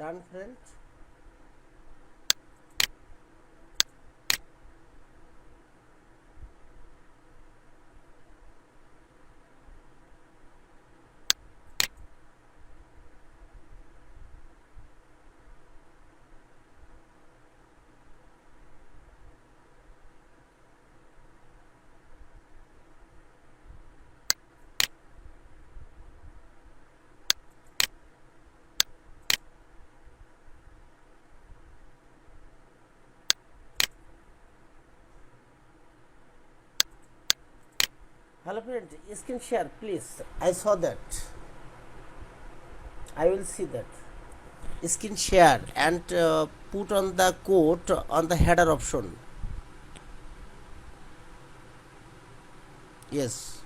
done, friend. Hello friend, screen share please. I saw that. I will see that. Screen share and put on the code on the header option. Yes.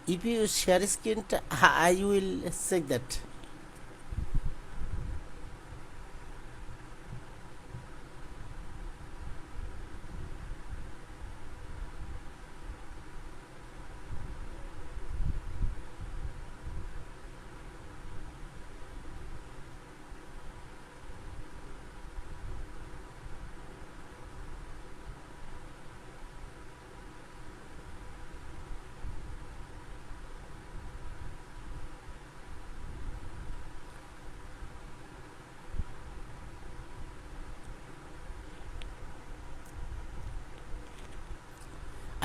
If you share screen, I will check that.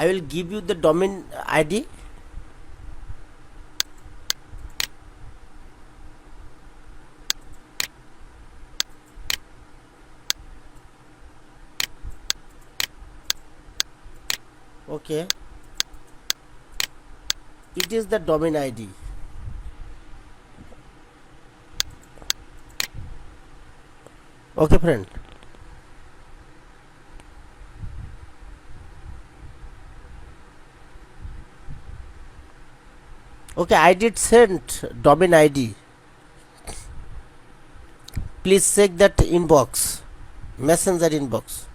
I will give you the domain ID. Okay. It is the domain ID. Okay, friend. Okay, I did send domain ID. Please check that inbox, messenger inbox.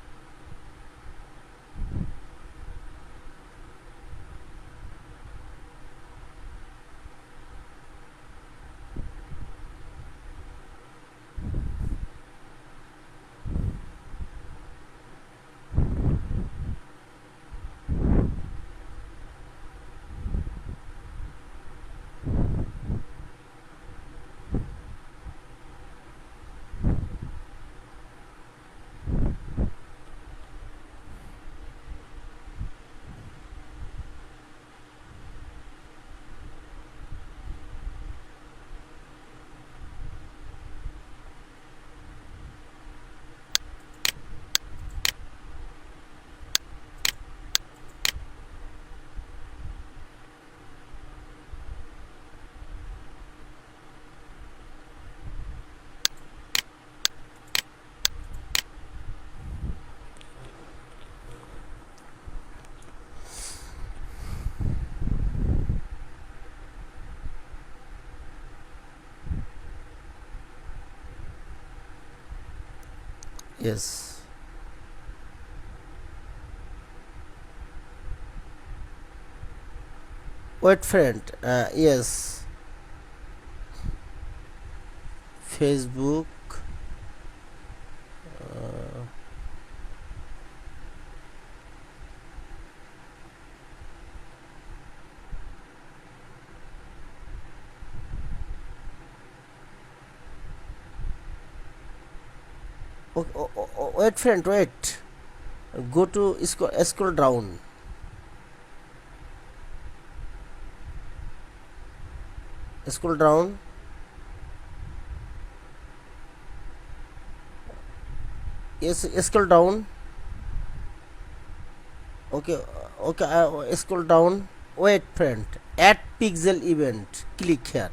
Yes. Wait, friend. Yes. Facebook. Wait, friend. Wait. Go to scroll down. Scroll down. Yes, scroll down. Okay. Okay. Scroll down. wait friend, add pixel event, click here.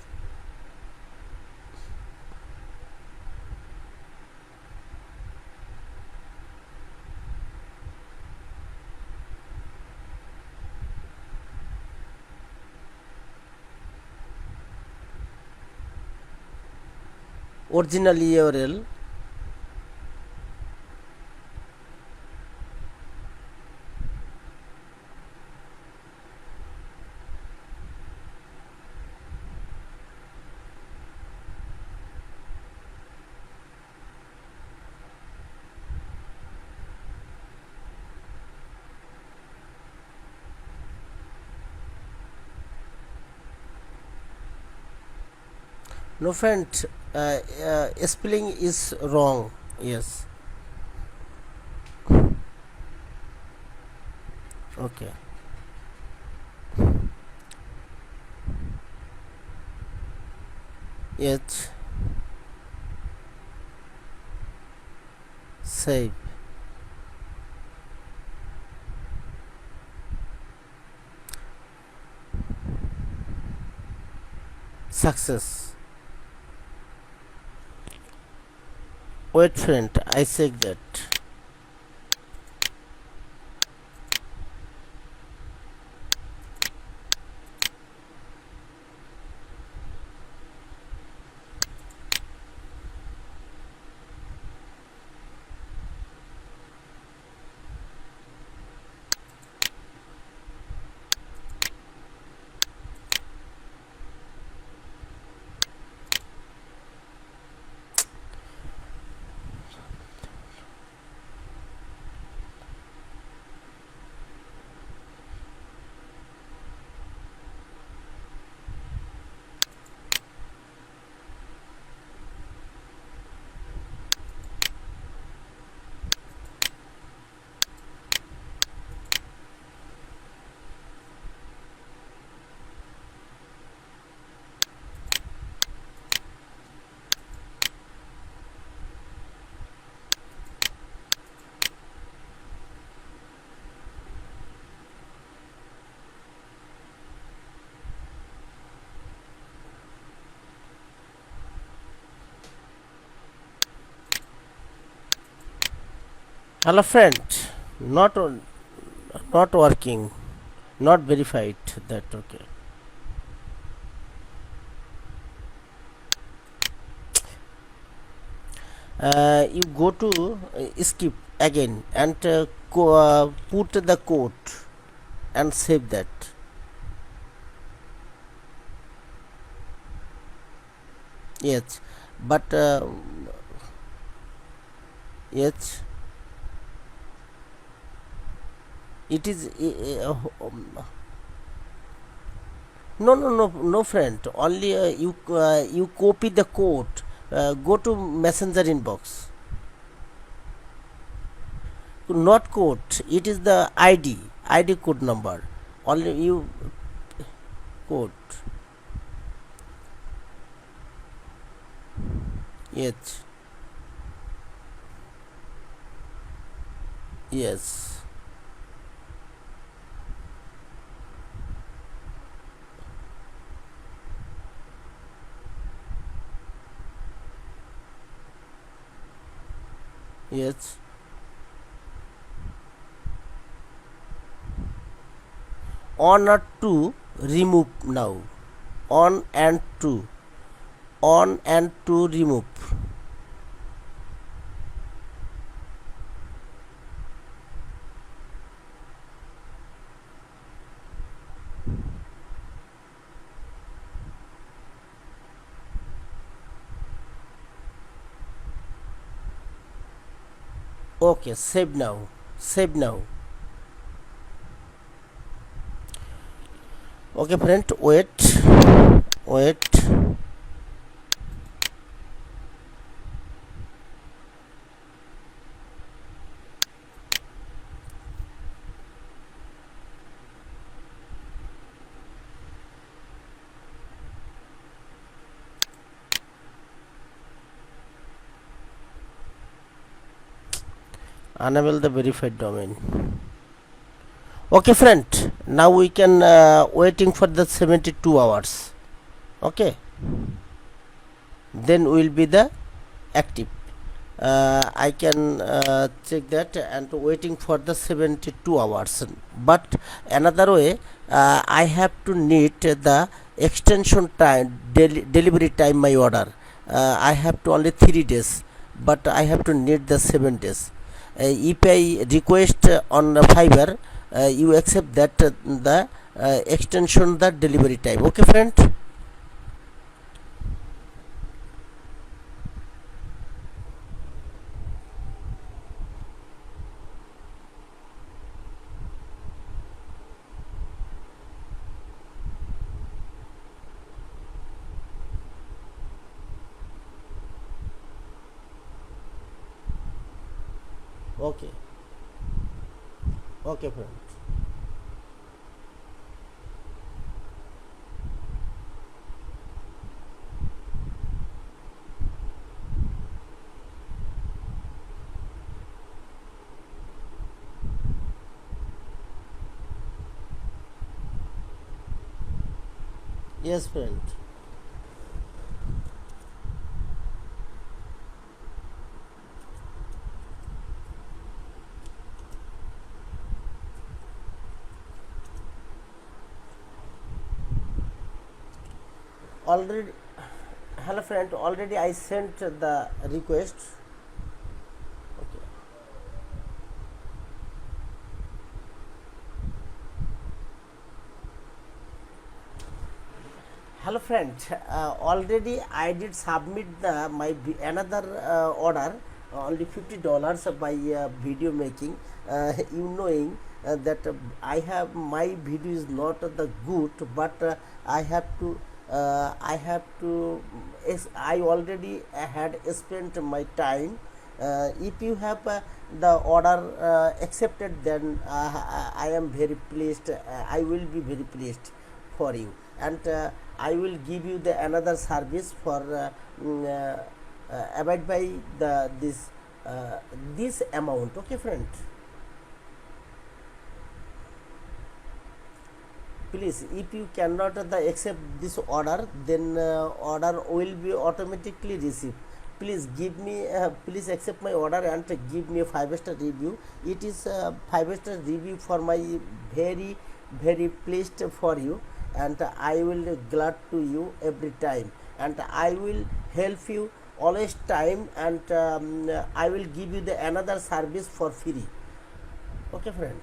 Original URL. No friend, spelling is wrong. Yes. Okay. Yes. Save. Success. Wait friend, I check that. Hello friend, not not working, not verified. That okay. You go to skip again and put the code and save that. Yes, but yes, it is no friend. Only you copy the code. Go to messenger inbox. Not code. It is the ID code number. Only you code. Yes, yes, yes. On or to remove now. On and to. On and to remove. Okay, save now. Save now. Okay, friend, wait. Enable the verified domain. Okay friend, now we can waiting for the 72 hours. Okay, then will be the active. I can check that and waiting for the 72 hours. But another way, I have to need the extension time, delivery time my order. I have to only 3 days, but I have to need the 7 days. If I request on Fiverr, you accept that the extension the delivery time. Okay, friend. Okay, okay, friend. Yes, friend. Already, hello, friend. Already, I sent the request. Okay. Hello friend, already I did submit the my another order, only $50 by video making. You knowing that I have my video is not the good, but I have to I already had spent my time. If you have the order accepted, then I am very pleased. I will be very pleased for you, and I will give you the another service for abide by the this amount. Okay, friend. Please, if you cannot accept this order, then order will be automatically received. Please give me, please accept my order and give me a 5-star review. It is a 5-star review for my very very pleased for you, and I will glad to you every time, and I will help you always time, and I will give you the another service for free. Okay, friend.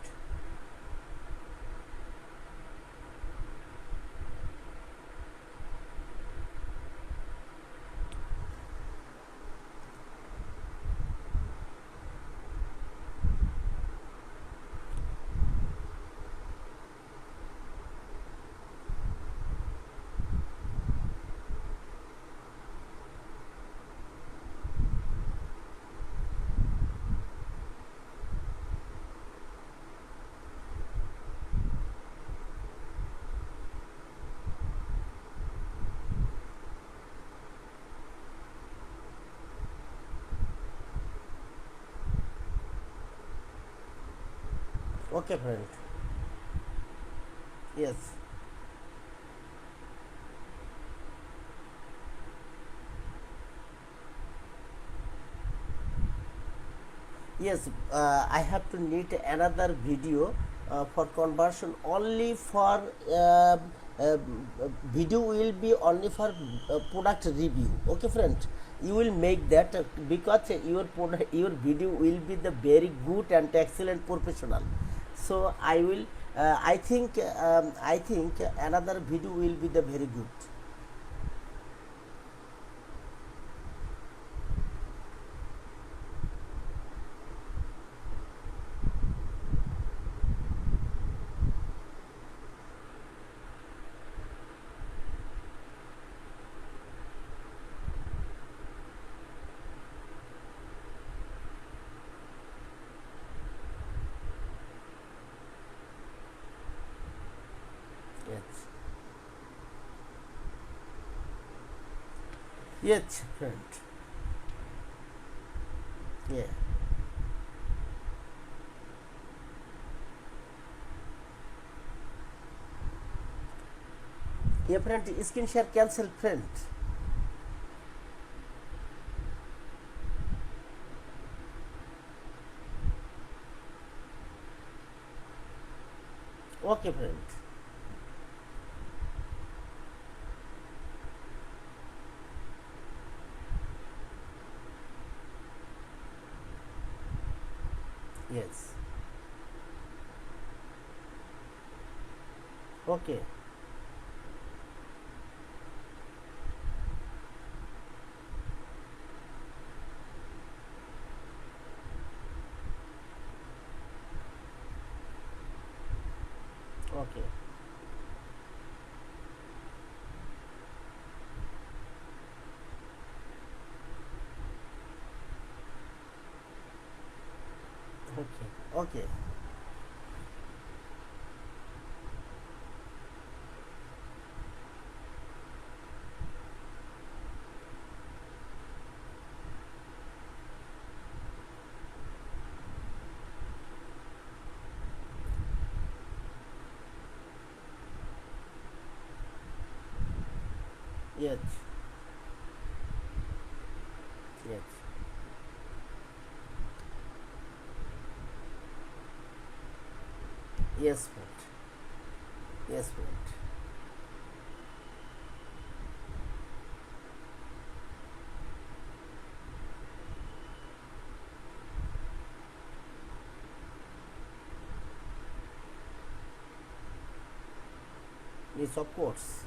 Okay, friend. Yes. Yes, I have to need another video for conversion only for uh, video will be only for product review. Okay, friend, you will make that because your product, your video will be the very good and excellent professional. So I will. I think another video will be the very good. Yes. Yes, friend. Yeah. Yeah, friend, screen share cancel, friend. Okay, friend. Yes. Okay. Okay. Okay. Okay. Yes. Yes. Yes, friend. Yes, friend. Yes, of course.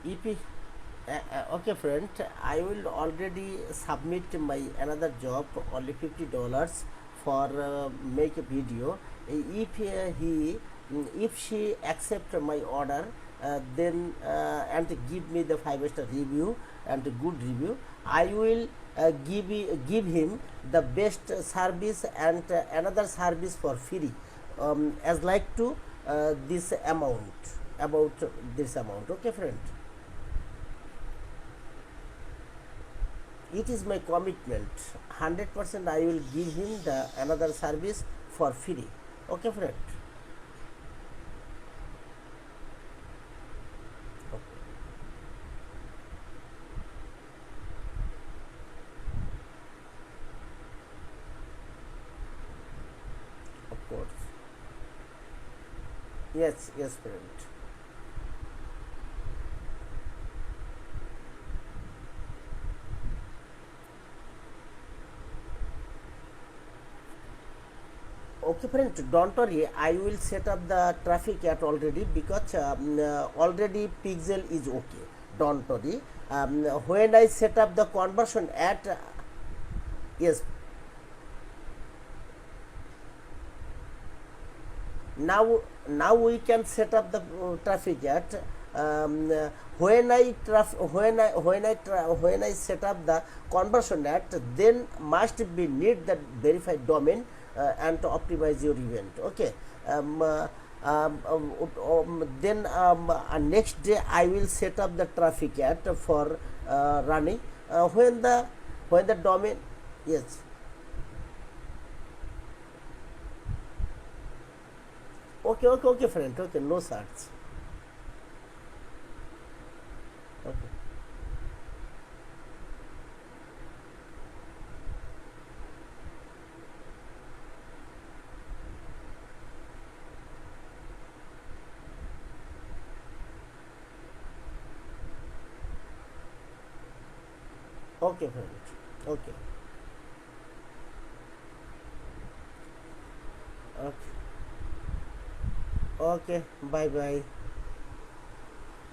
If we, okay, friend, I will already submit my another job only $50 for make a video. If if she accept my order, then and give me the 5 star review and good review, I will give him the best service and another service for free, as like to this amount, about this amount. Okay, friend. It is my commitment. 100% I will give him the another service for free. Okay, friend. Okay, of course. Yes, yes, friend. Okay, friend, don't worry. I will set up the traffic at already, because already pixel is okay. Don't worry. When I set up the conversion at, yes, now we can set up the traffic at, when I set up the conversion at, then must be need that verified domain and to optimize your event. Okay. Then next day I will set up the traffic at for running, when the domain. Yes. Okay, okay, okay, friend. Okay, no search. Okay, okay, friend. Okay, okay, okay. Bye, bye.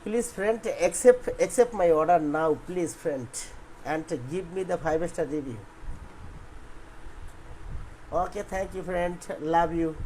Please, friend, accept my order now, please, friend, and give me the 5 star review. Okay, thank you, friend. Love you.